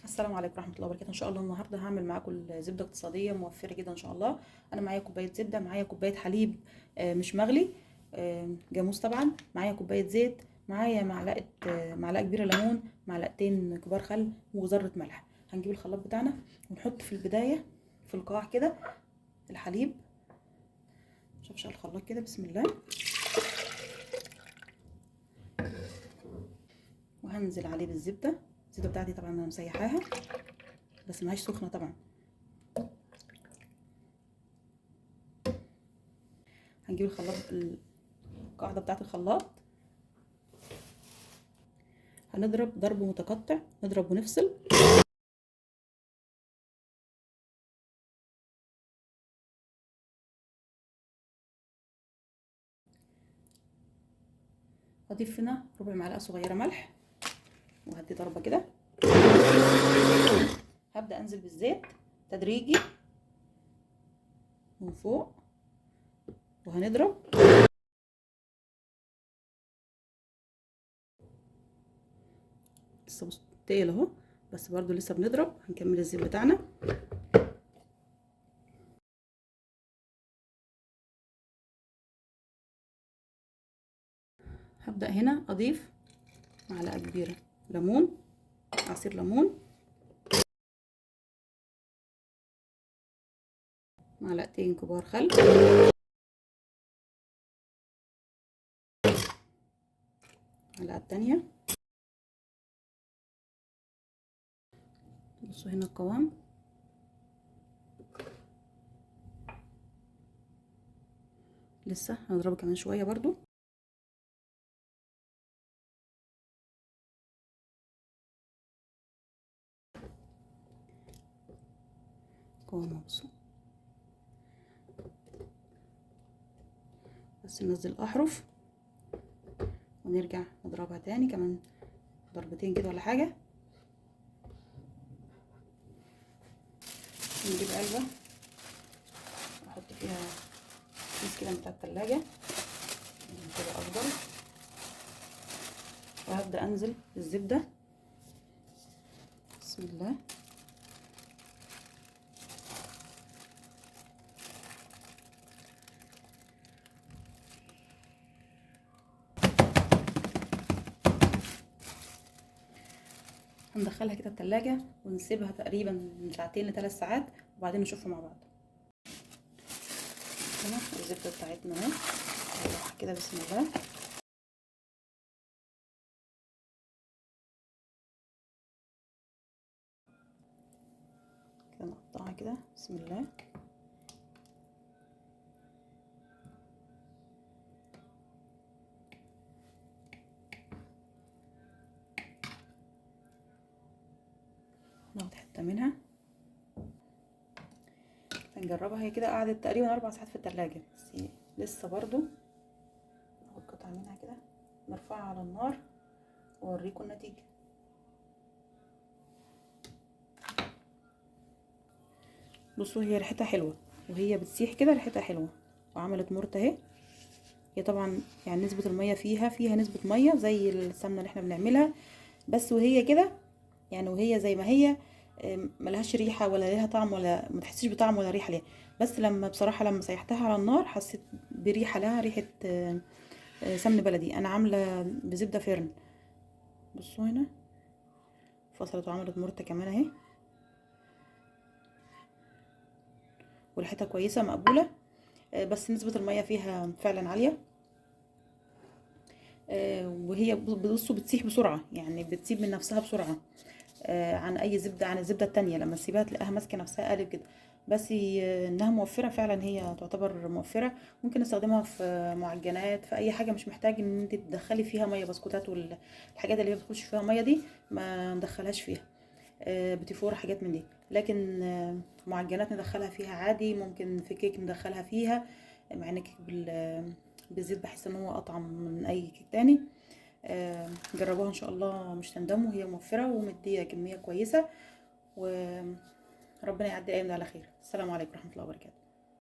السلام عليكم ورحمه الله وبركاته. ان شاء الله النهارده هعمل معاكم زبده اقتصاديه موفره جدا ان شاء الله. انا معايا كوبايه زبده، معايا كوبايه حليب مش مغلي، جاموس طبعا، معايا كوبايه زيت، معايا معلقه كبيره ليمون، معلقتين كبار خل وذره ملح. هنجيب الخلاط بتاعنا ونحط في البدايه في القاع كده الحليب، شفشق الخلاط كده بسم الله، وهنزل عليه بالزبده. الزبده بتاعتي طبعا انا مسيحاها بس ماهيش سخنه طبعا. هنجيب الخلاط، القاعده بتاعه الخلاط، هنضرب ضرب متقطع، نضرب ونفصل. هضيف هنا ربع معلقه صغيره ملح وهدي ضربه كده. هبدا انزل بالزيت تدريجي من فوق وهنضرب. لسه تقيل اهو بس برضو لسه بنضرب. هنكمل الزيت بتاعنا. هبدا هنا اضيف معلقه كبيره ليمون، عصير ليمون، معلقتين كبار خل، معلقه تانية. بصوا هنا القوام، لسه هنضربه كمان شويه برضو. قوام بصوا، بس ننزل الاحرف ونرجع نضربها تاني كمان ضربتين كده ولا حاجه. نجيب علبه احط فيها كيس كده بتاع التلاجة كده افضل، وهبدا انزل بالزبده بسم الله. هندخلها كده التلاجة ونسيبها تقريبا من 2 ل3 ساعات وبعدين نشوفها مع بعض. هنا الزبده بتاعتنا اهي كده بسم الله. كده نقطعها كده بسم الله. ناخد حته منها هنجربها. هي كده قعدت تقريبا 4 ساعات في التلاجة بس لسه برضو. ناخد قطعه منها كده نرفعها على النار واوريكم النتيجه. بصوا هي ريحتها حلوه وهي بتسيح كده، ريحتها حلوه وعملت مرته اهي. هي طبعا يعني نسبه الميه فيها نسبه ميه زي السمنه اللي احنا بنعملها، بس وهي كده يعني وهي زي ما هي ملهاش ريحه ولا ليها طعم ولا ما تحسيش بطعم ولا ريحه ليها. بس لما بصراحه لما سيحتها على النار حسيت بريحه لها، ريحه سمن بلدي. انا عامله بزبده فرن. بصوا هنا فصلت وعملت مرته كمان اهي، وريحتها كويسه مقبوله. بس نسبه الميه فيها فعلا عاليه. وهي بصوا بتسيح بسرعه، يعني بتسيب من نفسها بسرعه عن اي زبده، عن الزبده التانية لما تسيبها تلاقيها ماسكه نفسها قالب كده. بس انها موفره فعلا، هي تعتبر موفره. ممكن نستخدمها في معجنات، في اي حاجه مش محتاج ان انت تدخلي فيها ميه. بسكوتات والحاجات اللي هي بتخش فيها ميه دي ما ندخلهاش فيها. بتفور حاجات من دي، لكن معجنات ندخلها فيها عادي. ممكن في كيك ندخلها فيها، مع ان كيك بالزيت بحس ان هو اطعم من اي كيك تاني. جربوها ان شاء الله مش تندموا. هي موفره ومديه كميه كويسه، وربنا يعدي الايام دي على خير. السلام عليكم ورحمه الله وبركاته.